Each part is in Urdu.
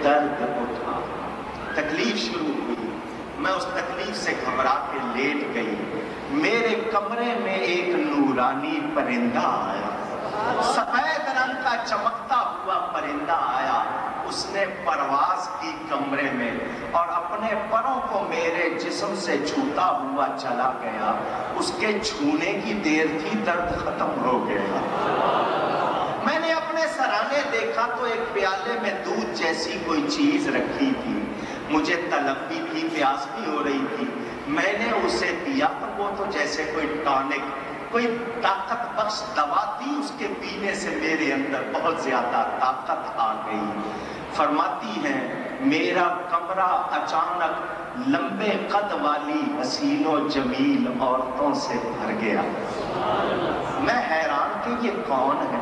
درد اٹھا، تکلیف شروع ہوئی، میں اس تکلیف سے گھبرا کے لیٹ گئی، میرے کمرے میں ایک نورانی پرندہ آیا، سفید رنگ کا چمکتا ہوا پرندہ آیا، اس نے پرواز کی کمرے میں اور اپنے پروں کو میرے جسم سے چھوتا ہوا چلا گیا، اس کے چھونے کی دیر تھی، درد ختم ہو گیا۔ میں نے اپنے سرانے دیکھا تو ایک پیالے میں دودھ جیسی کوئی چیز رکھی تھی، مجھے طلب بھی تھی، پیاس بھی ہو رہی تھی، میں نے اسے پیا، پر وہ تو جیسے کوئی ٹانک، کوئی طاقت بخش دوا تھی، اس کے پینے سے میرے اندر بہت زیادہ طاقت آ گئی۔ فرماتی ہیں میرا کمرہ اچانک لمبے قد والی حسین و جمیل عورتوں سے بھر گیا۔ میں حیران کہ یہ کون ہے،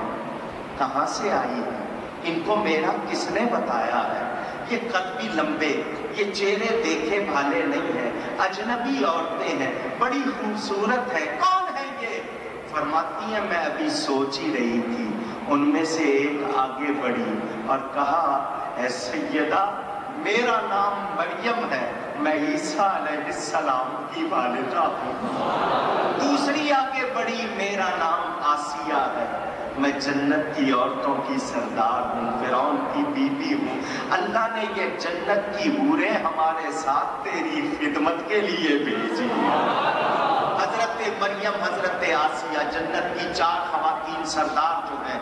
کہاں سے آئی ہے، ان کو میرا کس نے بتایا ہے، یہ قد بھی لمبے، یہ چہرے دیکھے بھالے نہیں ہیں، اجنبی عورتیں ہیں، بڑی خوبصورت ہیں، کون ہے یہ؟ فرماتی ہیں میں ابھی سوچ ہی رہی تھی، ان میں سے ایک آگے بڑھی اور کہا اے سیدہ میرا نام مریم ہے، میں عیسیٰ علیہ السلام کی والدہ ہوں۔ دوسری آگے بڑھی، میرا نام آسیہ ہے، میں جنت کی عورتوں کی سردار ہوں، فرعون کی بیوی ہوں، اللہ نے یہ جنت کی حوریں ہمارے ساتھ تیری خدمت کے لیے بھیجی۔ حضرت مریم، حضرت آسیہ جنت کی 4 خواتین سردار جو ہیں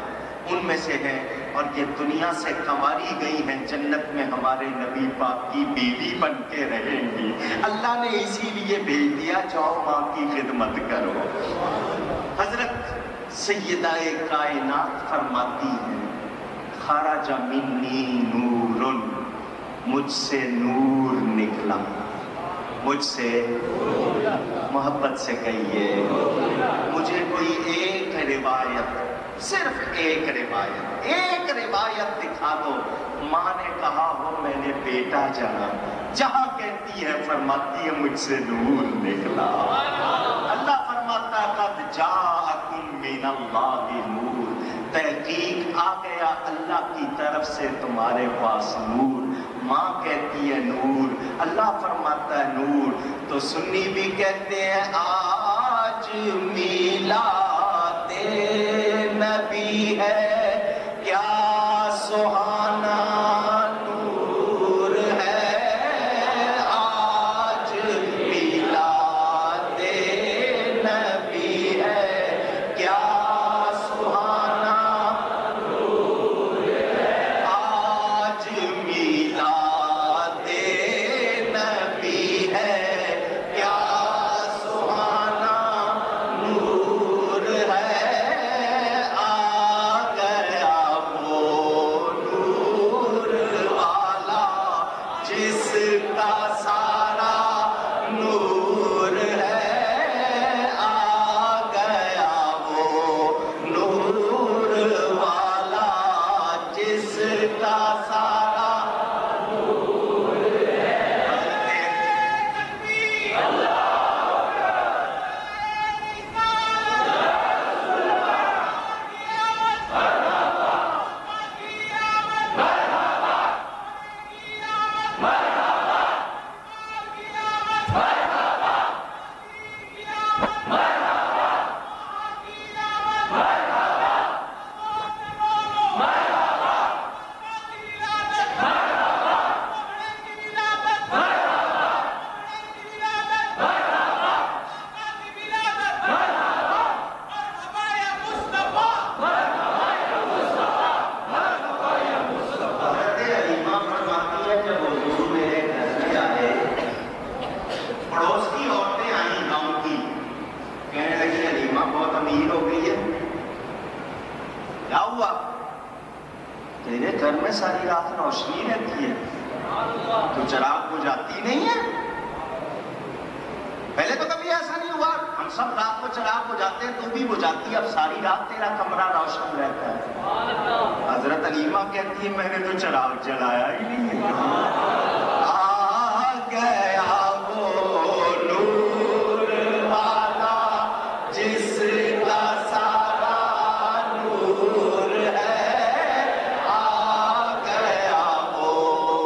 ان میں سے ہیں، اور یہ دنیا سے کنواری گئی ہیں، جنت میں ہمارے نبی پاک کی بیوی بن کے رہیں گی، اللہ نے اسی لیے بھیج دیا، جاؤ ماں کی خدمت کرو۔ حضرت سیدہ کائنات فرماتی ہیں خرج منی نور، مجھ سے نور نکلا، مجھ سے محبت سے کہیے، مجھے کوئی ایک روایت، صرف ایک روایت دکھا دو۔ ماں نے کہا وہ میں نے بیٹا جانا، جہاں کہتی ہے فرماتی ہے مجھ سے نور نکلا۔ اللہ فرماتا قد جاءکم من اللہ نور، تحقیق آ گیا اللہ کی طرف سے تمہارے پاس نور۔ ماں کہتی ہے نور، اللہ فرماتا ہے نور، تو سنی بھی کہتے ہیں آج میلاد نبی ہے، کیا سہانا نور ہے، آج میلاد نبی ہے، کیا سہانا نور ہے، آج میلاد نبی ہے، کیا سہانا نور ہے، آ گیا وہ نور والا جس کا سارا نور ہے، آ گیا وہ نور والا جس کا سارا نور ہے۔ پڑوسی عورتیں آئیں گاؤں کی، کہنے لگی حلیمہ بہت امیر ہو گئی ہے، کیا ہوا؟ تیرے گھر میں ساری رات روشنی رہتی ہے، تو چراغ بجھاتی نہیں ہے؟ پہلے تو کبھی ایسا نہیں ہوا، ہم سب رات کو چراغ بجھاتے ہیں، تو بھی بجھاتی، اب ساری رات تیرا کمرہ روشن رہتا ہے۔ حضرت حلیمہ کہتی ہے میں نے تو چراغ جلایا ہی نہیں ہے۔ آ گیا وہ نور والا جس کا سارا نور ہے، آ گیا وہ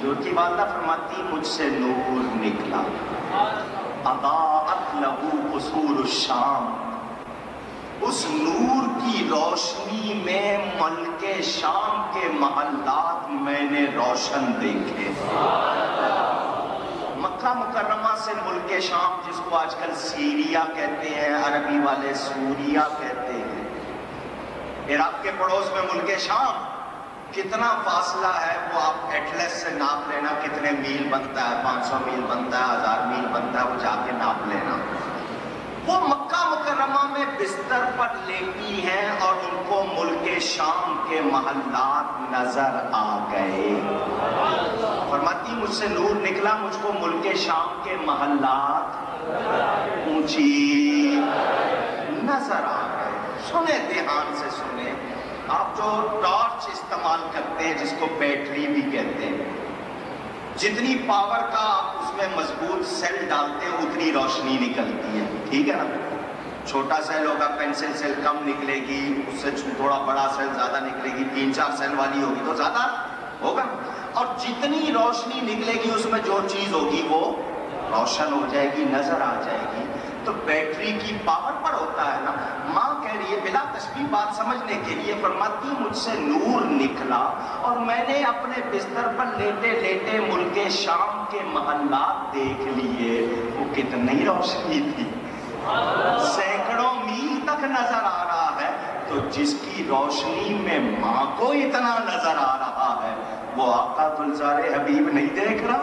جو کی والدہ فرماتی مجھ سے نور نکلا، اضاءت لہ قصور الشام، اس نور کی روشنی میں ملک شام کے محلات میں نے روشن دیکھے۔ مکہ مکرمہ سے ملک شام، جس کو آج کل سیریا کہتے ہیں، عربی والے سوریا کہتے ہیں، عراق کے پڑوس میں ملک شام، کتنا فاصلہ ہے وہ آپ ایٹلس سے ناپ لینا، کتنے میل بنتا ہے، 500 میل بنتا ہے، 1000 میل بنتا ہے، وہ جا کے ناپ لینا۔ وہ مکہ مکرمہ میں بستر پر لیٹی ہیں اور ان کو ملک شام کے محلات نظر آ گئے۔ فرماتی مجھ سے نور نکلا، مجھ کو ملک شام کے محلات اونچی نظر آ گئے۔ سنیں دھیان سے سنیں، آپ جو ٹارچ استعمال کرتے ہیں جس کو بیٹری بھی کہتے ہیں، جتنی پاور کا آپ اس میں مضبوط سیل ڈالتے ہیں اتنی روشنی نکلتی ہے، ٹھیک ہے نا؟ چھوٹا سیل ہوگا پینسل سیل کم نکلے گی، اس سے تھوڑا بڑا سیل زیادہ نکلے گی، 3-4 سیل والی ہوگی تو زیادہ ہوگا، اور جتنی روشنی نکلے گی اس میں جو چیز ہوگی وہ روشن ہو جائے گی، نظر آ جائے گی۔ تو بیٹری کی پاور پر ہوتا ہے نا۔ ماں کہہ رہی ہے بلا تشبیہ بات سمجھنے کے لیے، فرماتی مجھ سے نور نکلا اور میں نے اپنے بستر پر لیٹے لیٹے ملک شام کے محلات دیکھ لیے۔ وہ کتنی روشنی تھی، سینکڑوں میل تک نظر آ رہا ہے۔ تو جس کی روشنی میں ماں کو اتنا نظر آ رہا ہے وہ آقا گلزار حبیب نہیں دیکھ رہا؟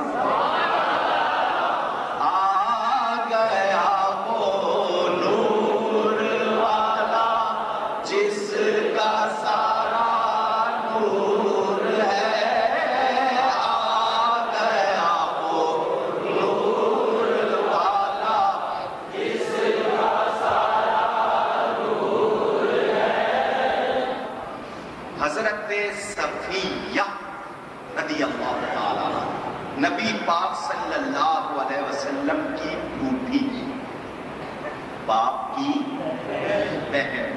نبی پاک صلی اللہ علیہ وسلم کی پھوپھی، باپ کی بہن،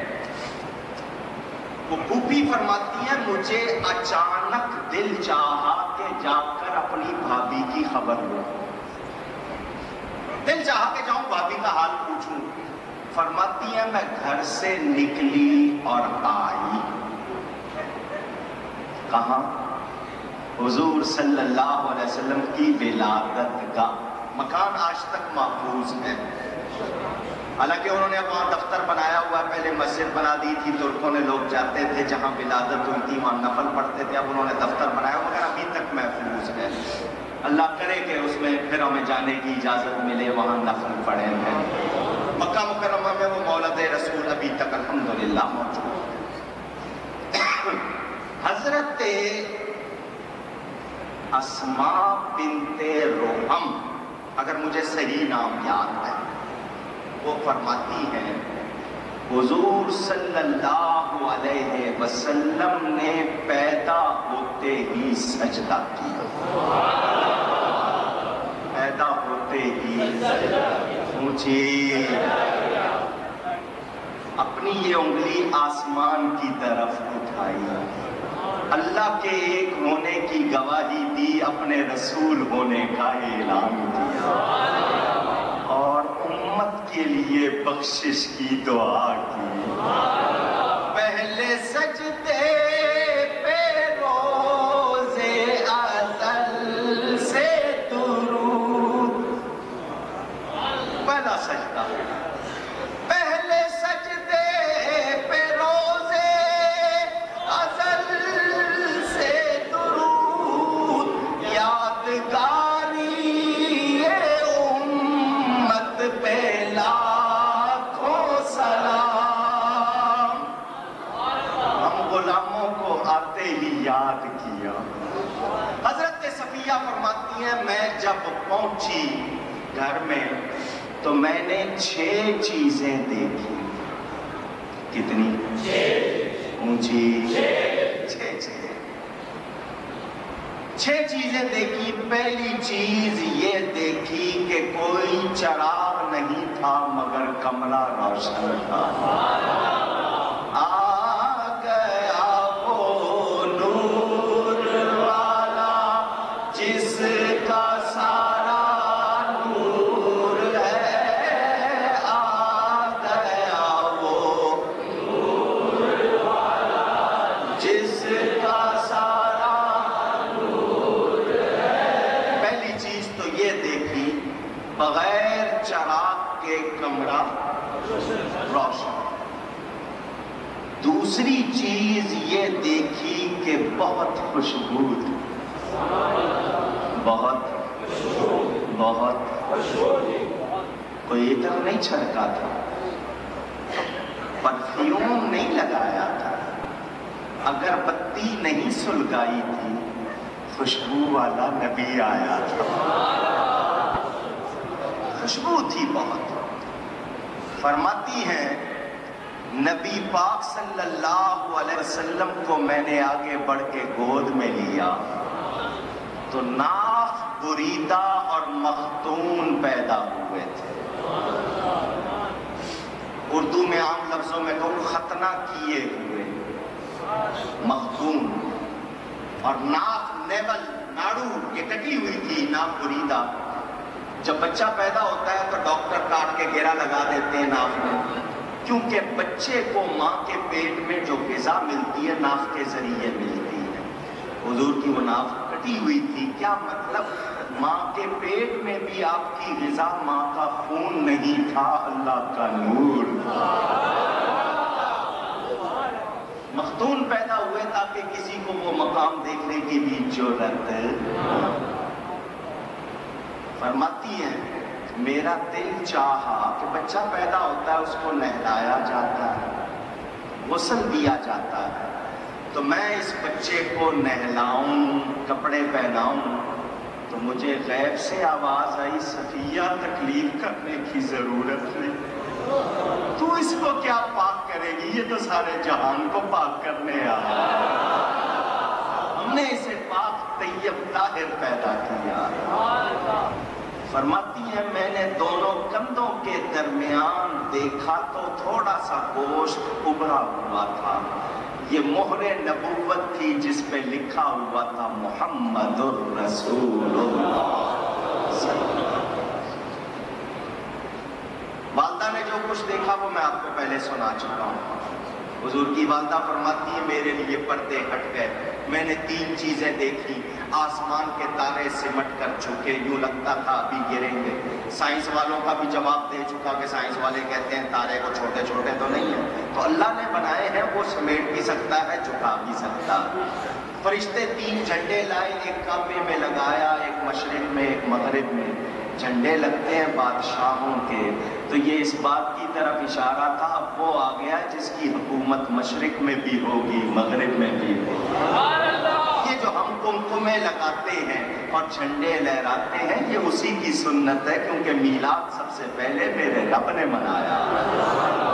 وہ پھوپھی فرماتی ہے مجھے اچانک دل چاہا کہ جا کر اپنی بھابھی کی خبر لوں، دل چاہا کہ جاؤں بھابھی کا حال پوچھوں۔ فرماتی ہے میں گھر سے نکلی اور آئی، کہاں؟ حضور صلی اللہ علیہ وسلم کی ولادت کا مکان آج تک محفوظ ہے۔ حالانکہ انہوں نے وہاں دفتر بنایا ہوا ہے، پہلے مسجد بنا دی تھی، ترکوں نے لوگ جاتے تھے جہاں ولادت ہوئی تھی وہاں نفل پڑھتے تھے، اب انہوں نے دفتر بنایا مگر ابھی تک محفوظ ہے۔ اللہ کرے کہ اس میں پھر ہمیں جانے کی اجازت ملے، وہاں نفل پڑھے ہیں۔ مکہ مکرمہ میں وہ مولد رسول ابھی تک الحمدللہ موجود۔ حضرت اسماء بنت روحم، اگر مجھے صحیح نام یاد ہے، وہ فرماتی ہیں حضور صلی اللہ علیہ وسلم نے پیدا ہوتے ہی سجدہ کیا، پیدا ہوتے ہی اونچی اپنی یہ انگلی آسمان کی طرف اٹھائی، اللہ کے ایک ہونے کی گواہی دی، اپنے رسول ہونے کا اعلان کیا، اور امت کے لیے بخشش کی دعا کی۔ پہلے سجدے پہ روزے ازل سے درود، پہلا سجدہ، پہلے سجدے پہ روزے ازل سے درود، یادگاری امت پہ لاکھوں سلام۔ ہم غلاموں کو آتے ہی یاد کیا۔ حضرت صفیہ فرماتی ہیں میں جب پہنچی گھر میں تو میں نے 6 چیزیں دیکھی۔ کتنی؟ اونچی 6 چیزیں دیکھی۔ پہلی چیز یہ دیکھی کہ کوئی چراغ نہیں تھا مگر کمرہ روشن تھا۔ آ گیا وہ نور والا جس بغیر چراغ کے کمرہ روشن. دوسری چیز یہ دیکھی کہ بہت خوشبو تھی. بہت کوئی عطر نہیں چھڑکا تھا، پرفیوم نہیں لگایا تھا، اگر بتی نہیں سلگائی تھی، خوشبو والا نبی آیا تھا. خوشبو تھی بہت. فرماتی ہیں نبی پاک صلی اللہ علیہ وسلم کو میں نے آگے بڑھ کے گود میں لیا تو ناف، بریدہ اور مختون پیدا ہوئے تھے. اردو میں عام لفظوں میں کہوں ختنہ کیے ہوئے، مختون. اور ناف، نیول، ناڑو یہ کٹی ہوئی تھی، ناف بریدہ. جب بچہ پیدا ہوتا ہے تو ڈاکٹر کاٹ کے گھیرا لگا دیتے ہیں ناف میں، کیونکہ بچے کو ماں کے پیٹ میں جو غذا ملتی ہے ناف کے ذریعے ملتی ہے. حضور کی وہ ناف کٹی ہوئی تھی. کیا مطلب؟ ماں کے پیٹ میں بھی آپ کی غذا ماں کا خون نہیں تھا، اللہ کا نور. مختون پیدا ہوئے تاکہ کسی کو وہ مقام دیکھنے کی بھی جرأت. فرماتی ہے میرا دل چاہا کہ بچہ پیدا ہوتا ہے اس کو نہلایا جاتا ہے، غسل دیا جاتا ہے، تو میں اس بچے کو نہلاؤں، کپڑے پہناؤں. تو مجھے غیب سے آواز آئی صفیہ تکلیف کرنے کی ضرورت نہیں، تو اس کو کیا پاک کرے گی، یہ تو سارے جہان کو پاک کرنے آیا. ہم نے اسے پاک طیب طاہر پیدا کیا. فرماتی ہے میں نے دونوں کندھوں کے درمیان دیکھا تو تھوڑا سا گوشت ابھرا ہوا تھا. یہ مہر نبوت تھی جس پہ لکھا ہوا تھا محمد الرسول اللہ. والدہ نے جو کچھ دیکھا وہ میں آپ کو پہلے سنا چکا ہوں. حضور کی والدہ فرماتی ہے میرے لیے پردے ہٹ گئے. میں نے 3 چیزیں دیکھی. آسمان کے تارے سمٹ کر چکے، یوں لگتا تھا ابھی گریں گے. سائنس والوں کا بھی جواب دے چکا کہ سائنس والے کہتے ہیں تارے کو چھوٹے چھوٹے تو نہیں ہیں، تو اللہ نے بنائے ہیں، وہ سمیٹ بھی سکتا ہے، جھکا بھی سکتا. فرشتے 3 جھنڈے لائے، ایک کعبے میں لگایا، ایک مشرق میں ایک مغرب میں. جھنڈے لگتے ہیں بادشاہوں کے، تو یہ اس بات کی طرف اشارہ تھا اب وہ آ گیا جس کی حکومت مشرق میں بھی ہوگی مغرب میں بھی ہوگی. یہ جو ہم کمکمے لگاتے ہیں اور جھنڈے لہراتے ہیں یہ اسی کی سنت ہے، کیونکہ میلاد سب سے پہلے میرے رب نے منایا.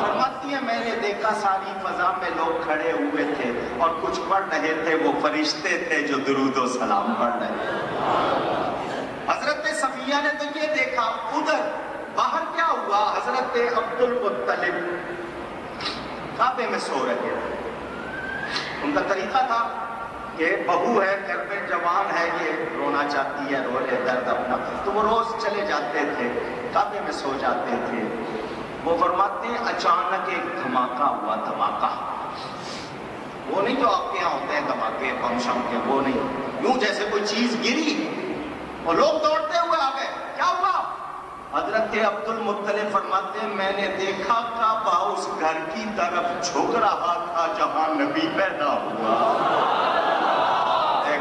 فرماتی ہے میں نے دیکھا ساری فضا میں لوگ کھڑے ہوئے تھے اور کچھ پڑھ رہے تھے، وہ فرشتے تھے جو درود و سلام پڑھ رہے تھے. حضرت صفیہ نے تو یہ دیکھا. ادھر باہر کیا ہوا؟ حضرت عبد المطلب کعبے میں سو رہے تھے. ان کا طریقہ تھا کہ بہو ہے گھر میں، جوان ہے، یہ رونا چاہتی ہے، رو لے درد اپنا، تو وہ روز چلے جاتے تھے کعبے میں سو جاتے تھے. وہ فرماتے ہیں اچانک ایک دھماکہ ہوا. دھماکہ وہ نہیں جو آپ کے یہاں ہوتے ہیں دھماکے بم شم کے، وہ نہیں، یوں جیسے کوئی چیز گری اور لوگ دوڑتے ہوئے آ گئے. کیا ہوا؟ حضرت عبد المطلب فرماتے ہیں میں نے دیکھا کعبہ اس گھر کی طرف جھک رہا تھا جہاں نبی پیدا ہوا. اے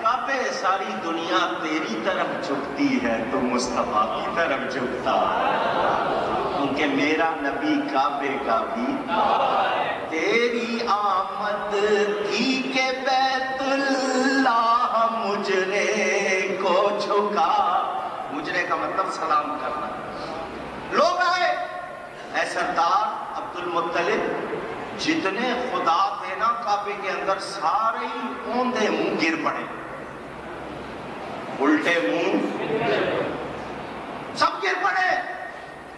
کعبے ساری دنیا تیری طرف جھکتی ہے تو مصطفیٰ کی طرف جھکتا ہے، کیونکہ میرا نبی کعبے کا بھی. تیری آمد تھی کہ بیت اللہ مجرے کو جھکا. مجرے کا مطلب سلام کرنا. لوگ آئے، اے سردار عبد المطلب جتنے خدا تھے نا کعبے کے اندر سارے ہی اوندے منہ گر پڑے، الٹے منہ سب گر پڑے.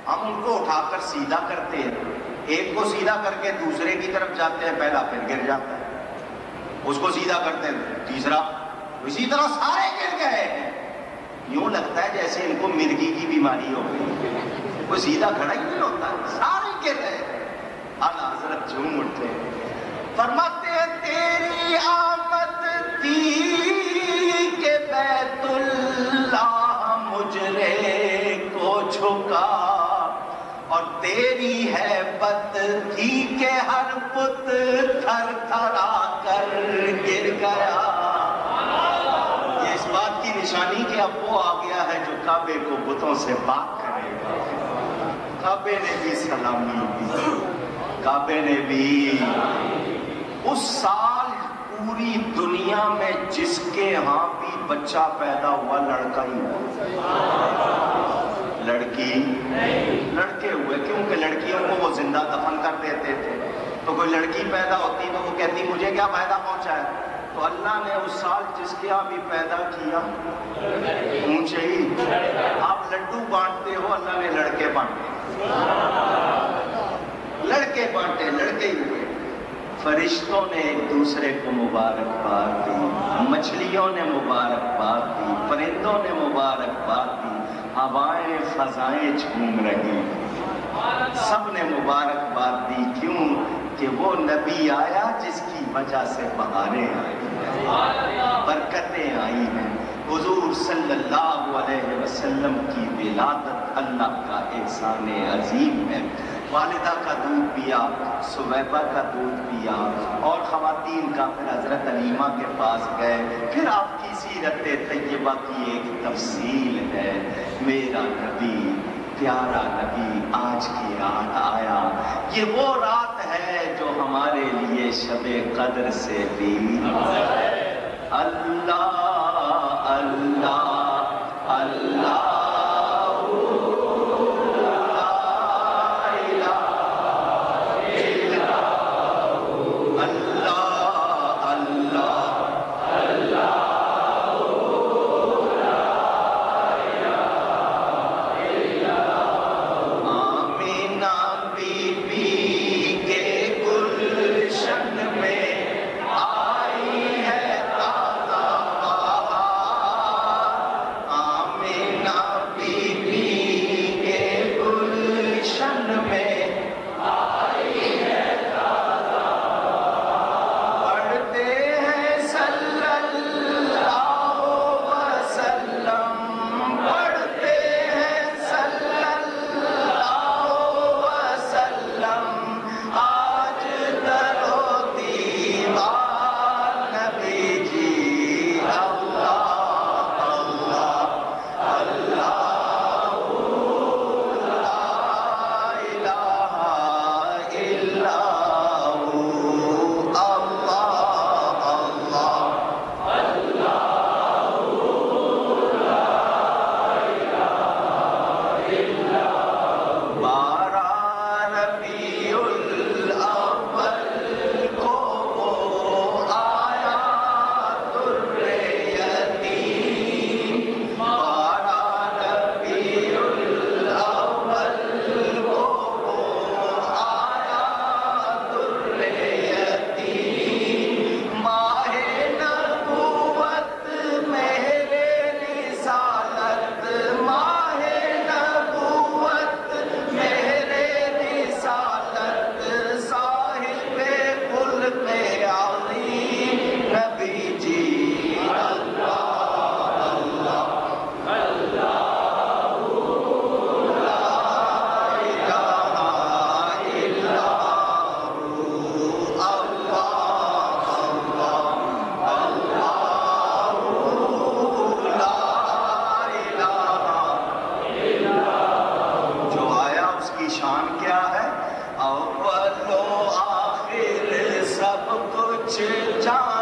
ہم ان کو اٹھا کر سیدھا کرتے ہیں، ایک کو سیدھا کر کے دوسرے کی طرف جاتے ہیں، پہلا پھر گر جاتا ہے، اس کو سیدھا کرتے ہیں تیسرا، اسی طرح سارے گر گئے. یوں لگتا ہے جیسے ان کو مرگی کی بیماری ہو گئی، کوئی سیدھا کھڑا ہی نہیں ہوتا، سارے گر گئے. اعلیٰ حضرت جھوم اٹھتے فرماتے ہیں تیری آمد تھی کہ اب وہ آ گیا ہے جو کعبے کو بتوں سے پاک کرے گا۔ کعبے نے بھی سلامی دی، کعبے نے بھی اس سال پوری دنیا میں جس کے ہاں بھی بچہ پیدا ہوا لڑکا ہی ہوا، لڑکی لڑکے ہوئے، کیونکہ لڑکیوں کو وہ زندہ دفن کر دیتے تھے، تو کوئی لڑکی پیدا ہوتی تو وہ کہتی مجھے کیا فائدہ پہنچا ہے، تو اللہ نے اس سال جس کے ہاں بھی پیدا کیا اونچے ہی۔ آپ لڈو بانٹتے ہو، اللہ نے لڑکے بانٹے، لڑکے بانٹے، لڑکے ہی ہوئے۔ فرشتوں نے ایک دوسرے کو مبارکباد دی، مچھلیوں نے مبارکباد دی، پرندوں نے مبارکباد دی، ہوائیں فضائیں جھوم رہی، سب نے مبارکباد دی۔ کیوں کہ وہ نبی آیا جس کی وجہ سے بہاریں آئی ہیں، برکتیں آئی ہیں۔ حضور صلی اللہ علیہ وسلم کی ولادت اللہ کا احسان عظیم ہے۔ والدہ کا دودھ پیا، سویبہ کا دودھ پیا، اور خواتین کا پھر حضرت علیمہ کے پاس گئے۔ پھر آپ کی سیرت طیبہ کی ایک تفصیل ہے، میرا نبی، پیارا نبی آج کی رات آیا۔ یہ وہ رات ہے جو ہمارے لیے شب قدر سے بھی اللہ اللہ اللہ اول و آخر سب کچھ جان